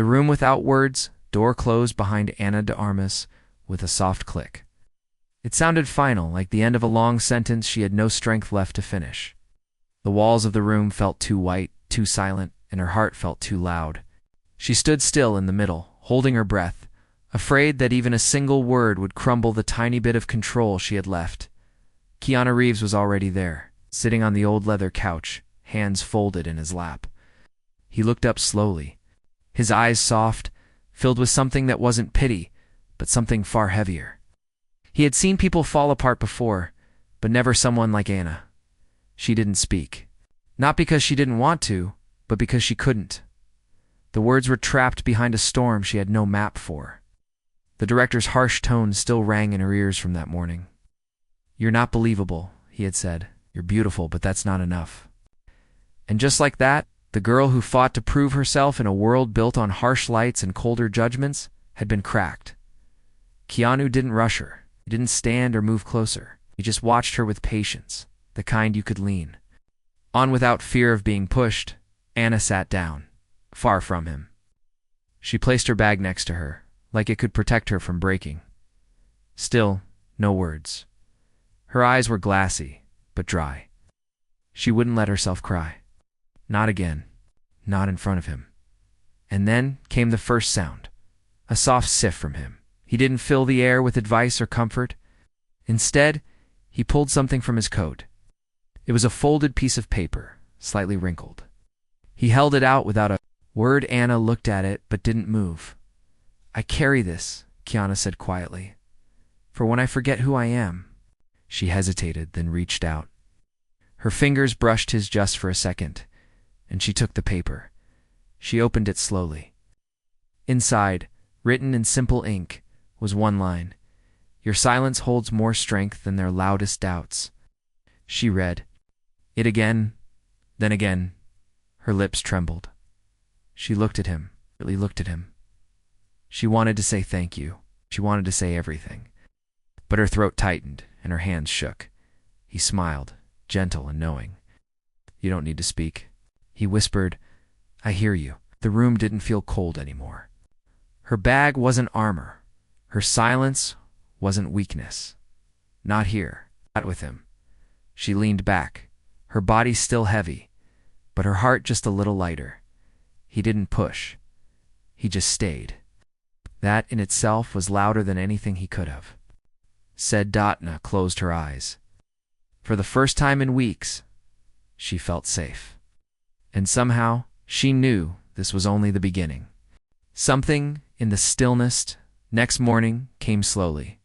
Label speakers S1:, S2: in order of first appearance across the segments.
S1: The room without words, door closed behind Ana de Armas with a soft click. It sounded final, like the end of a long sentence she had no strength left to finish. The walls of the room felt too white, too silent, and her heart felt too loud. She stood still in the middle, holding her breath, afraid that even a single word would crumble the tiny bit of control she had left. Keanu Reeves was already there, sitting on the old leather couch, hands folded in his lap. He looked up slowly, his eyes soft, filled with something that wasn't pity, but something far heavier. He had seen people fall apart before, but never someone like Ana. She didn't speak. Not because she didn't want to, but because she couldn't. The words were trapped behind a storm she had no map for. The director's harsh tone still rang in her ears from that morning. "You're not believable," he had said. "You're beautiful, but that's not enough." And just like that, the girl who fought to prove herself in a world built on harsh lights and colder judgments had been cracked. Keanu didn't rush her. He didn't stand or move closer. He just watched her with patience, the kind you could lean on without fear of being pushed. Ana sat down, far from him. She placed her bag next to her, like it could protect her from breaking. Still, no words. Her eyes were glassy, but dry. She wouldn't let herself cry. Not again. Not in front of him. And then came the first sound, a soft siff from him. He didn't fill the air with advice or comfort. Instead, he pulled something from his coat. It was a folded piece of paper, slightly wrinkled. He held it out without a word. Ana looked at it but didn't move. "I carry this," Keanu said quietly, "for when I forget who I am." She hesitated, then reached out. Her fingers brushed his just for a second, and she took the paper. She opened it slowly. Inside, written in simple ink, was one line: "Your silence holds more strength than their loudest doubts." She read it again, then again. Her lips trembled. She looked at him, really looked at him. She wanted to say thank you. She wanted to say everything. But her throat tightened, and her hands shook. He smiled, gentle and knowing. "You don't need to speak," he whispered. "I hear you." The room didn't feel cold anymore. Her bag wasn't armor. Her silence wasn't weakness. Not here. Not with him. She leaned back, her body still heavy, but her heart just a little lighter. He didn't push. He just stayed. That in itself was louder than anything he could have said. Ana closed her eyes. For the first time in weeks, she felt safe. And somehow, she knew this was only the beginning. Something in the stillness next morning came slowly.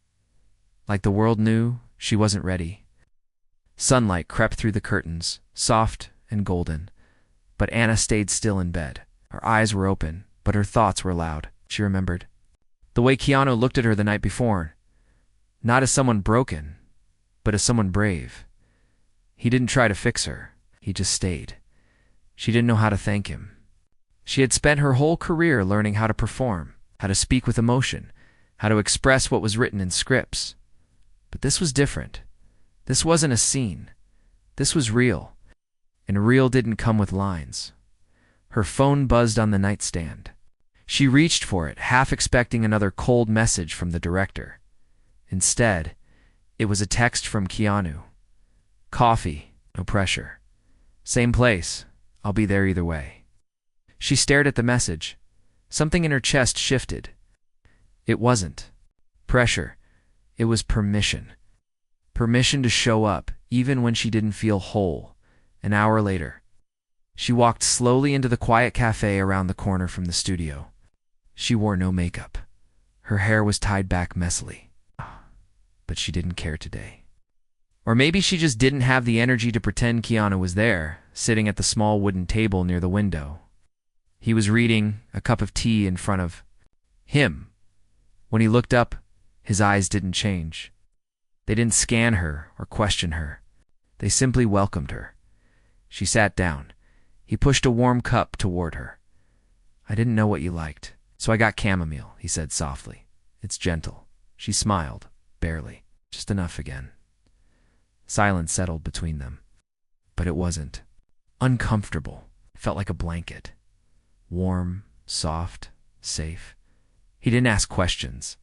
S1: Like the world knew she wasn't ready. Sunlight crept through the curtains, soft and golden. But Ana stayed still in bed. Her eyes were open, but her thoughts were loud. She remembered the way Keanu looked at her the night before. Not as someone broken, but as someone brave. He didn't try to fix her. He just stayed. She didn't know how to thank him. She had spent her whole career learning how to perform, how to speak with emotion, how to express what was written in scripts. But this was different. This wasn't a scene. This was real. And real didn't come with lines. Her phone buzzed on the nightstand. She reached for it, half expecting another cold message from the director. Instead, it was a text from Keanu. "Coffee, no pressure. Same place. I'll be there either way." She stared at the message. Something in her chest shifted. It wasn't pressure. It was permission. Permission to show up, even when she didn't feel whole. An hour later, she walked slowly into the quiet cafe around the corner from the studio. She wore no makeup. Her hair was tied back messily. But she didn't care today. Or maybe she just didn't have the energy to pretend Keanu was there, sitting at the small wooden table near the window. He was reading, a cup of tea in front of him. When he looked up, his eyes didn't change. They didn't scan her or question her. They simply welcomed her. She sat down. He pushed a warm cup toward her. "I didn't know what you liked, so I got chamomile," he said softly. "It's gentle." She smiled, barely, just enough again. Silence settled between them. But it wasn't. Uncomfortable. It felt like a blanket. Warm, soft, safe. He didn't ask questions.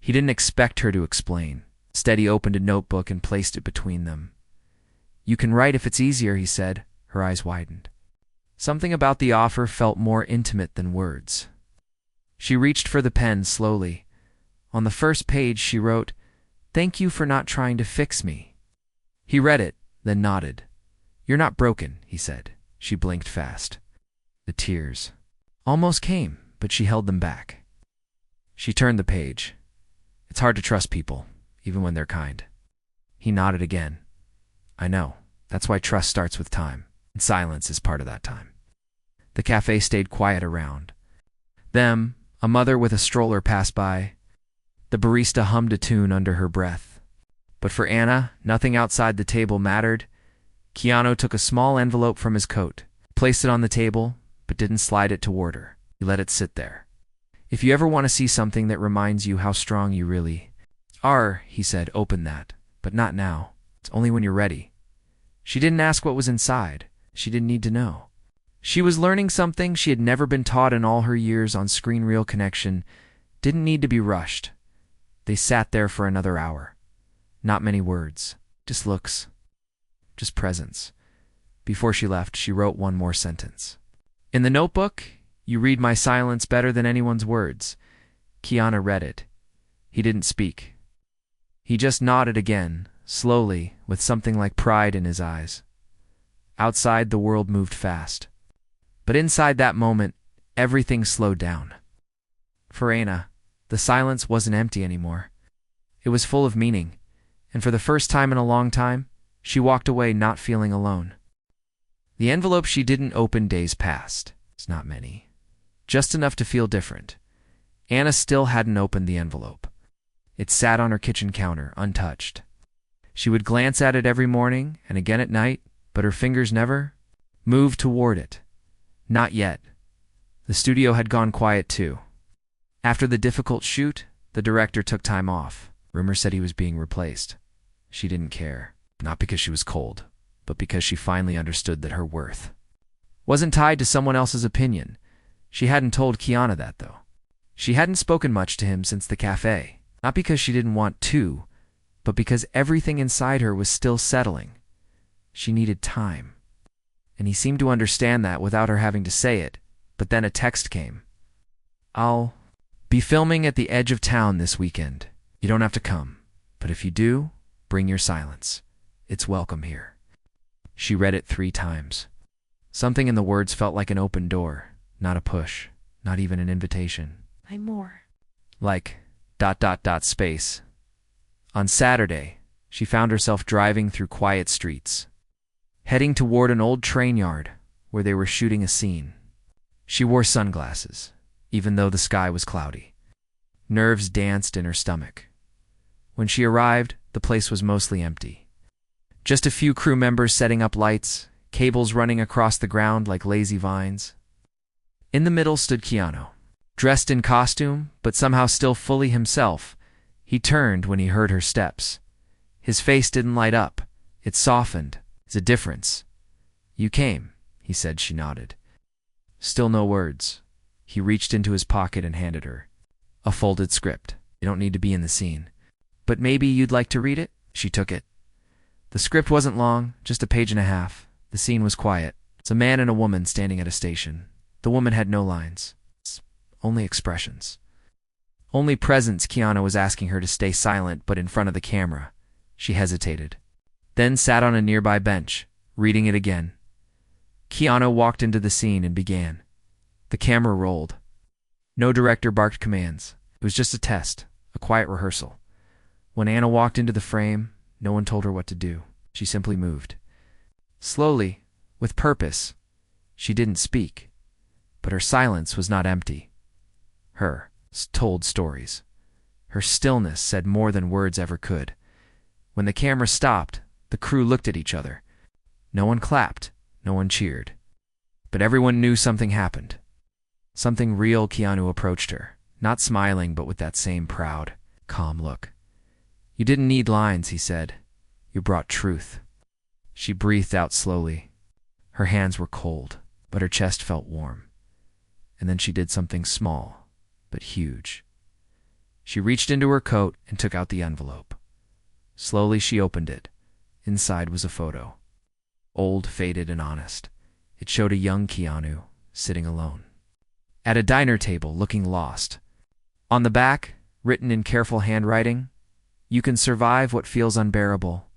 S1: He didn't expect her to explain. Instead, he opened a notebook and placed it between them. "You can write if it's easier," he said. Her eyes widened. Something about the offer felt more intimate than words. She reached for the pen slowly. On the first page, she wrote, "Thank you for not trying to fix me." He read it, then nodded. "You're not broken," he said. She blinked fast. The tears almost came, but she held them back. She turned the page. "It's hard to trust people, even when they're kind." He nodded again. "I know. That's why trust starts with time, and silence is part of that time." The cafe stayed quiet around them. A mother with a stroller passed by. The barista hummed a tune under her breath. But for Anna, nothing outside the table mattered. Keanu took a small envelope from his coat, placed it on the table, but didn't slide it toward her. He let it sit there. "If you ever want to see something that reminds you how strong you really are," he said, "open that. But not now. It's only when you're ready." She didn't ask what was inside. She didn't need to know. She was learning something she had never been taught in all her years on screen reel connection. Didn't need to be rushed. They sat there for another hour. Not many words. Just looks. Just presence. Before she left, she wrote one more sentence. "In the notebook, you read my silence better than anyone's words." Keanu read it. He didn't speak. He just nodded again, slowly, with something like pride in his eyes. Outside, the world moved fast. But inside that moment, everything slowed down. For Anna, the silence wasn't empty anymore. It was full of meaning, and for the first time in a long time, she walked away not feeling alone. The envelope she didn't open. Days passed. It's not many. Just enough to feel different. Anna still hadn't opened the envelope. It sat on her kitchen counter, untouched. She would glance at it every morning and again at night, but her fingers never moved toward it. Not yet. The studio had gone quiet too. After the difficult shoot, the director took time off. Rumors said he was being replaced. She didn't care. Not because she was cold, but because she finally understood that her worth wasn't tied to someone else's opinion. She hadn't told Keanu that, though. She hadn't spoken much to him since the cafe. Not because she didn't want to, but because everything inside her was still settling. She needed time. And he seemed to understand that without her having to say it. But then a text came. "I'll be filming at the edge of town this weekend. You don't have to come. But if you do, bring your silence. It's welcome here." She read it 3 times. Something in the words felt like an open door, not a push, not even an invitation.
S2: "I'm more."
S1: Like ... space. On Saturday, she found herself driving through quiet streets, heading toward an old train yard where they were shooting a scene. She wore sunglasses, even though the sky was cloudy. Nerves danced in her stomach. When she arrived, the place was mostly empty. Just a few crew members setting up lights, cables running across the ground like lazy vines. In the middle stood Keanu, dressed in costume, but somehow still fully himself. He turned when he heard her steps. His face didn't light up. It softened. It's a difference. "You came," he said. She nodded. Still no words. He reached into his pocket and handed her a folded script. "You don't need to be in the scene. But maybe you'd like to read it?" She took it. The script wasn't long, just a page and a half. The scene was quiet. It's a man and a woman standing at a station. The woman had no lines. Only expressions. Only presence. Keanu was asking her to stay silent, but in front of the camera. She hesitated. Then sat on a nearby bench, reading it again. Keanu walked into the scene and began. The camera rolled. No director barked commands. It was just a test, a quiet rehearsal. When Anna walked into the frame, no one told her what to do. She simply moved. Slowly, with purpose. She didn't speak. But her silence was not empty. Her told stories. Her stillness said more than words ever could. When the camera stopped, the crew looked at each other. No one clapped. No one cheered. But everyone knew something happened. Something real. Keanu approached her, not smiling but with that same proud, calm look. "You didn't need lines," he said. "You brought truth." She breathed out slowly. Her hands were cold, but her chest felt warm. And then she did something small, but huge. She reached into her coat and took out the envelope. Slowly she opened it. Inside was a photo. Old, faded, and honest. It showed a young Keanu, sitting alone at a diner table, looking lost. On the back, written in careful handwriting, "You can survive what feels unbearable.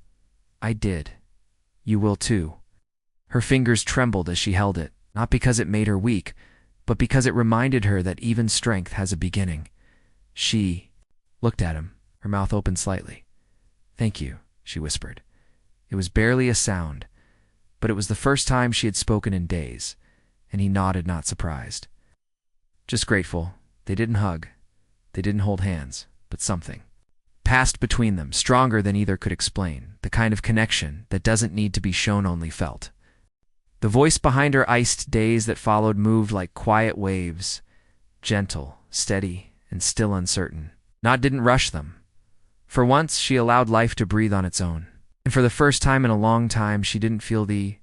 S1: I did. You will too." Her fingers trembled as she held it, not because it made her weak, but because it reminded her that even strength has a beginning. She looked at him, her mouth open slightly. "Thank you," she whispered. It was barely a sound, but it was the first time she had spoken in days, and he nodded, not surprised. Just grateful. They didn't hug. They didn't hold hands, but something passed between them, stronger than either could explain, the kind of connection that doesn't need to be shown, only felt. The voice behind her iced days that followed moved like quiet waves, gentle, steady, and still uncertain. Nod didn't rush them. For once, she allowed life to breathe on its own. And for the first time in a long time, she didn't feel the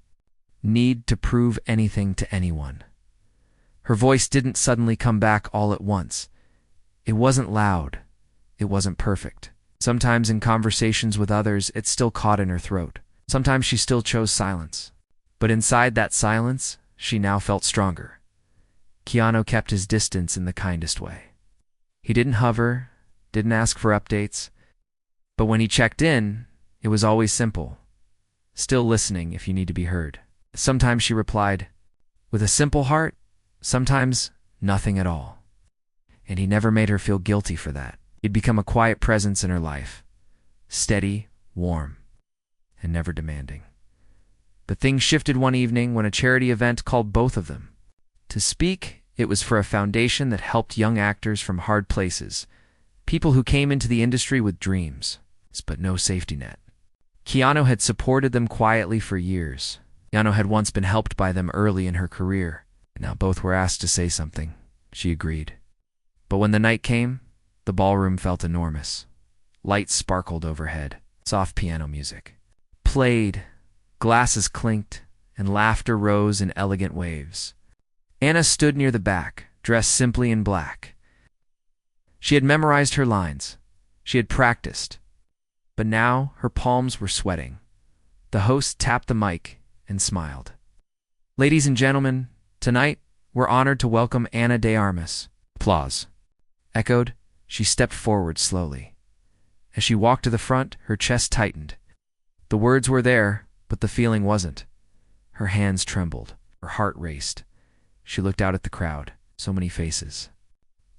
S1: need to prove anything to anyone. Her voice didn't suddenly come back all at once. It wasn't loud. It wasn't perfect. Sometimes in conversations with others, it still caught in her throat. Sometimes she still chose silence. But inside that silence, she now felt stronger. Keanu kept his distance in the kindest way. He didn't hover, didn't ask for updates. But when he checked in, it was always simple. Still listening if you need to be heard. Sometimes she replied, with a simple heart, sometimes nothing at all. And he never made her feel guilty for that. He'd become a quiet presence in her life. Steady, warm, and never demanding. But things shifted one evening when a charity event called both of them. To speak, it was for a foundation that helped young actors from hard places, people who came into the industry with dreams, but no safety net. Keanu had supported them quietly for years. Keanu had once been helped by them early in her career. Now both were asked to say something. She agreed. But when the night came, the ballroom felt enormous. Lights sparkled overhead. Soft piano music played, glasses clinked, and laughter rose in elegant waves. Anna stood near the back, dressed simply in black. She had memorized her lines. She had practiced. But now her palms were sweating. The host tapped the mic and smiled. "Ladies and gentlemen, tonight we're honored to welcome Ana de Armas." Applause echoed. She stepped forward slowly. As she walked to the front, her chest tightened. The words were there, but the feeling wasn't. Her hands trembled. Her heart raced. She looked out at the crowd. So many faces.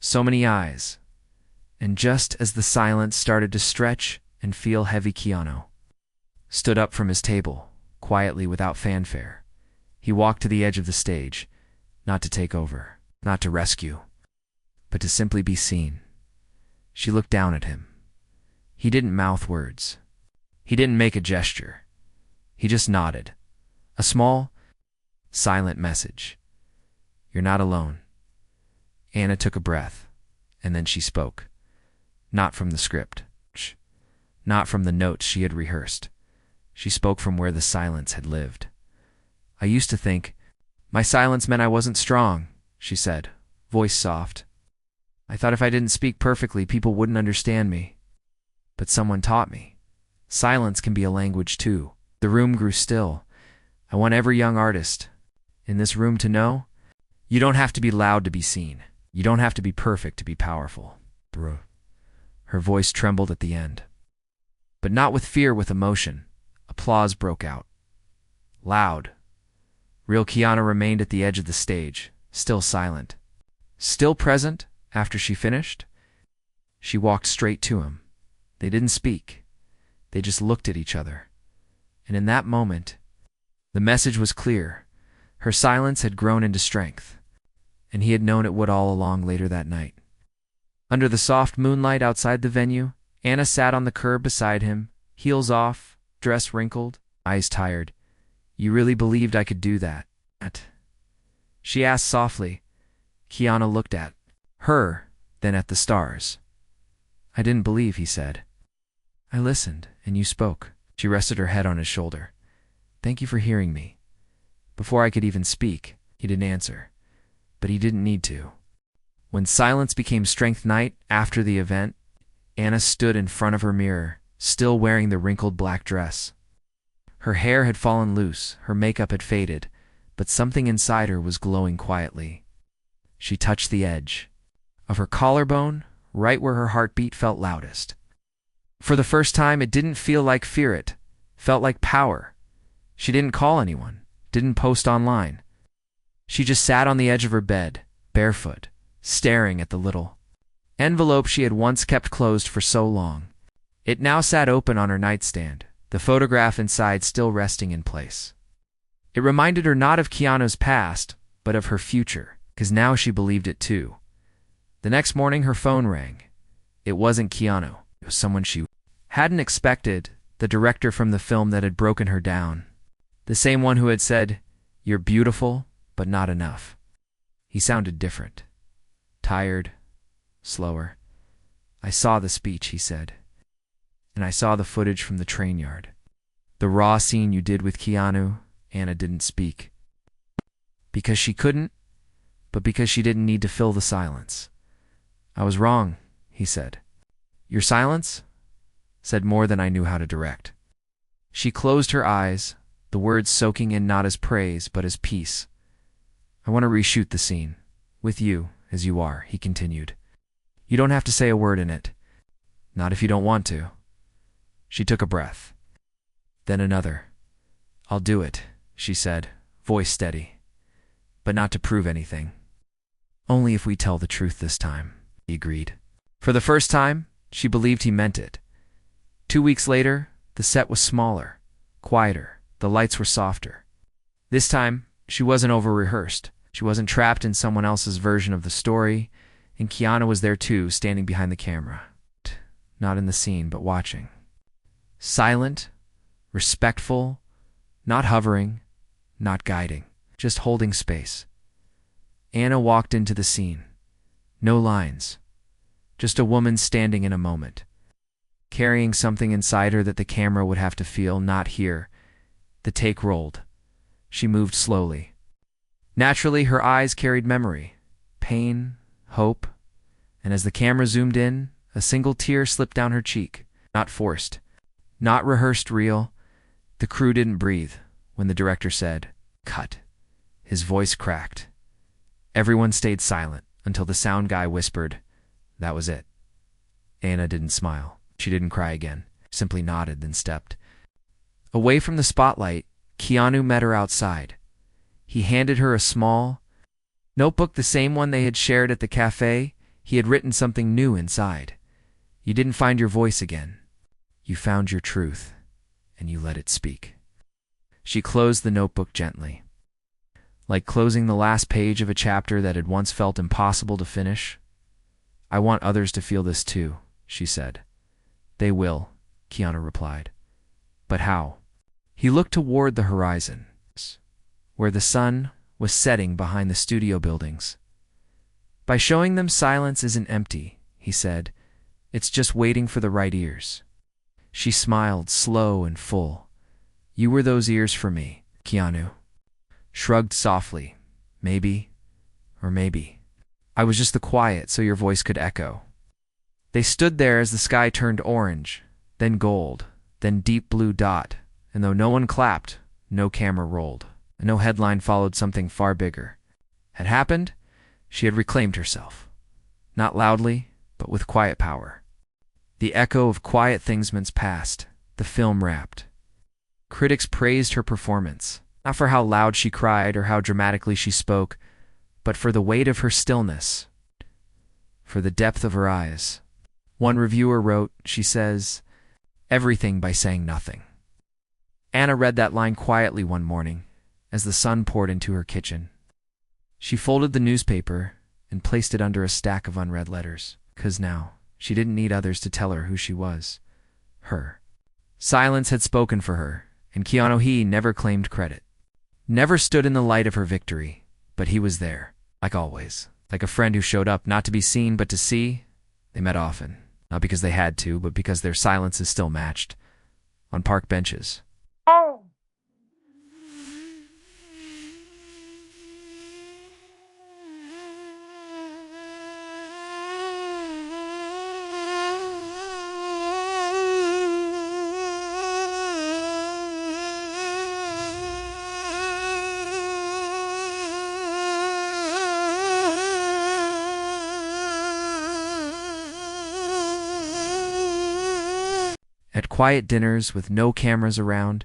S1: So many eyes. And just as the silence started to stretch and feel heavy, Keanu stood up from his table, quietly, without fanfare. He walked to the edge of the stage, not to take over, not to rescue, but to simply be seen. She looked down at him. He didn't mouth words. He didn't make a gesture. He just nodded. A small, silent message. "You're not alone." Anna took a breath, and then she spoke. Not from the script. Not from the notes she had rehearsed. She spoke from where the silence had lived. "I used to think my silence meant I wasn't strong," she said, voice soft. "I thought if I didn't speak perfectly, people wouldn't understand me. But someone taught me. Silence can be a language too." The room grew still. "I want every young artist in this room to know, you don't have to be loud to be seen. You don't have to be perfect to be powerful." Her voice trembled at the end. But not with fear, with emotion. Applause broke out. Loud. Real Keanu remained at the edge of the stage, still silent. Still present after she finished. She walked straight to him. They didn't speak. They just looked at each other. And in that moment, the message was clear. Her silence had grown into strength, and he had known it would all along. Later that night, under the soft moonlight outside the venue, Anna sat on the curb beside him, heels off, dress wrinkled, eyes tired. "You really believed I could do that?" she asked softly. Keanu looked at her, then at the stars. "I didn't believe," he said. "I listened, and you spoke." She rested her head on his shoulder. "Thank you for hearing me." Before I could even speak, he didn't answer. But he didn't need to. When silence became strength night after the event, Anna stood in front of her mirror, still wearing the wrinkled black dress. Her hair had fallen loose, her makeup had faded, but something inside her was glowing quietly. She touched the edge of her collarbone, right where her heartbeat felt loudest. For the first time, it didn't feel like fear, it felt like power. She didn't call anyone, didn't post online. She just sat on the edge of her bed, barefoot, staring at the little envelope she had once kept closed for so long. It now sat open on her nightstand, the photograph inside still resting in place. It reminded her not of Keanu's past, but of her future, because now she believed it too. The next morning her phone rang. It wasn't Keanu. It was someone she hadn't expected, the director from the film that had broken her down. The same one who had said, "You're beautiful, but not enough." He sounded different. Tired, slower. "I saw the speech," he said. "And I saw the footage from the train yard. The raw scene you did with Keanu." Anna didn't speak. Because she couldn't, but because she didn't need to fill the silence. "I was wrong," he said. "Your silence said more than I knew how to direct." She closed her eyes, the words soaking in not as praise, but as peace. "I want to reshoot the scene. With you, as you are," he continued. "You don't have to say a word in it. Not if you don't want to." She took a breath. Then another. "I'll do it," she said, voice steady. "But not to prove anything. Only if we tell the truth this time," he agreed. For the first time, she believed he meant it. 2 weeks later, the set was smaller, quieter, the lights were softer. This time, she wasn't over-rehearsed. She wasn't trapped in someone else's version of the story, and Keanu was there too, standing behind the camera. Not in the scene, but watching. Silent, respectful, not hovering, not guiding, just holding space. Anna walked into the scene. No lines. Just a woman standing in a moment, carrying something inside her that the camera would have to feel, not hear. The take rolled. She moved slowly. Naturally, her eyes carried memory, pain, hope, and as the camera zoomed in, a single tear slipped down her cheek, not forced, not rehearsed real. The crew didn't breathe when the director said, "Cut." His voice cracked. Everyone stayed silent until the sound guy whispered, "That was it." Anna didn't smile. She didn't cry again, simply nodded, then stepped. Away from the spotlight, Keanu met her outside. He handed her a small notebook, the same one they had shared at the cafe. He had written something new inside. "You didn't find your voice again. You found your truth, and you let it speak." She closed the notebook gently, like closing the last page of a chapter that had once felt impossible to finish. "I want others to feel this too," she said. "They will," Keanu replied. "But how?" He looked toward the horizon, where the sun was setting behind the studio buildings. "By showing them silence isn't empty," he said. "It's just waiting for the right ears." She smiled, slow and full. "You were those ears for me," Keanu shrugged softly. "Maybe, or maybe. I was just the quiet so your voice could echo." They stood there as the sky turned orange, then gold, then deep blue dot, and though no one clapped, no camera rolled, and no headline followed, something far bigger had happened. She had reclaimed herself, not loudly, but with quiet power. The echo of quiet things meant past. The film wrapped. Critics praised her performance, not for how loud she cried or how dramatically she spoke, but for the weight of her stillness, for the depth of her eyes. One reviewer wrote, she says, "Everything by saying nothing." Anna read that line quietly one morning as the sun poured into her kitchen. She folded the newspaper and placed it under a stack of unread letters, 'cause now she didn't need others to tell her who she was. Her silence had spoken for her, and Keanu, he never claimed credit, never stood in the light of her victory, but he was there, like always, like a friend who showed up not to be seen but to see. They met often, not because they had to, but because their silences still matched, on park benches. At quiet dinners with no cameras around,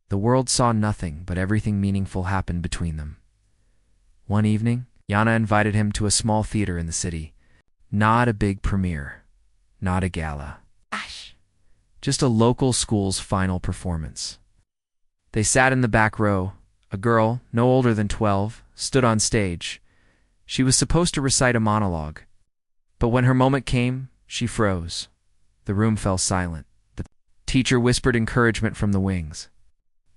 S1: the world saw nothing but everything meaningful happened between them. One evening, Yana invited him to a small theater in the city. Not a big premiere, not a gala. Just a local school's final performance. They sat in the back row. A girl, no older than 12, stood on stage. She was supposed to recite a monologue. But when her moment came, she froze. The room fell silent. The teacher whispered encouragement from the wings.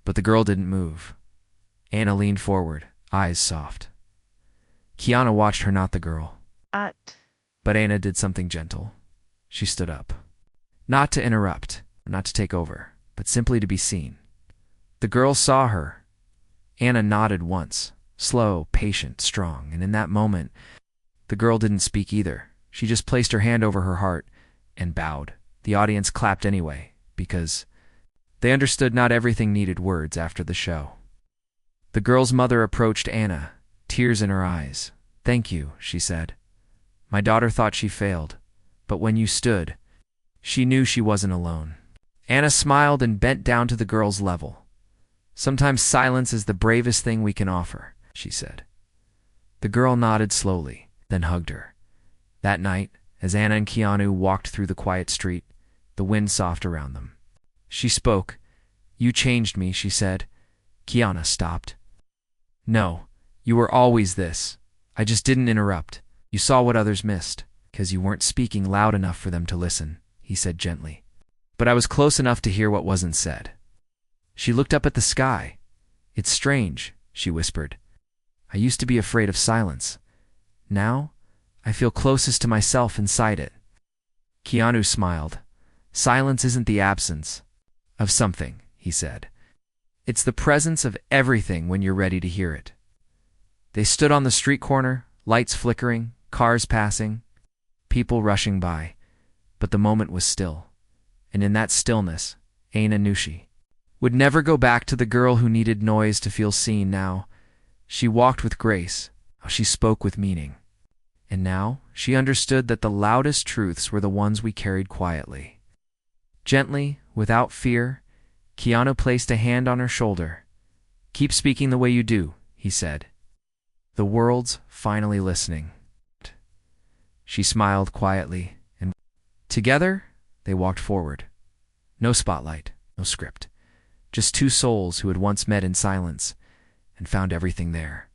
S1: But the girl didn't move. Anna leaned forward, eyes soft. Keanu watched her, not the girl. But Anna did something gentle. She stood up. Not to interrupt, not to take over, but simply to be seen. The girl saw her. Anna nodded once, slow, patient, strong, and in that moment, the girl didn't speak either. She just placed her hand over her heart and bowed. The audience clapped anyway, because they understood not everything needed words after the show. The girl's mother approached Anna, tears in her eyes. "Thank you," she said. "My daughter thought she failed, but when you stood, she knew she wasn't alone." Anna smiled and bent down to the girl's level. "Sometimes silence is the bravest thing we can offer," she said. The girl nodded slowly, then hugged her. That night, as Anna and Keanu walked through the quiet street, the wind soft around them. She spoke. "You changed me," she said. Keanu stopped. "No, you were always this. I just didn't interrupt. You saw what others missed, because you weren't speaking loud enough for them to listen," he said gently. "But I was close enough to hear what wasn't said." She looked up at the sky. "It's strange," she whispered. "I used to be afraid of silence. Now, I feel closest to myself inside it." Keanu smiled. "Silence isn't the absence of something," he said. "It's the presence of everything when you're ready to hear it." They stood on the street corner, lights flickering, cars passing, people rushing by. But the moment was still. And in that stillness, Anna knew she would never go back to the girl who needed noise to feel seen. Now, she walked with grace. She spoke with meaning. And now, she understood that the loudest truths were the ones we carried quietly. Gently, without fear, Keanu placed a hand on her shoulder. "Keep speaking the way you do," he said. "The world's finally listening." She smiled quietly, and together, they walked forward. No spotlight, no script. Just two souls who had once met in silence and found everything there.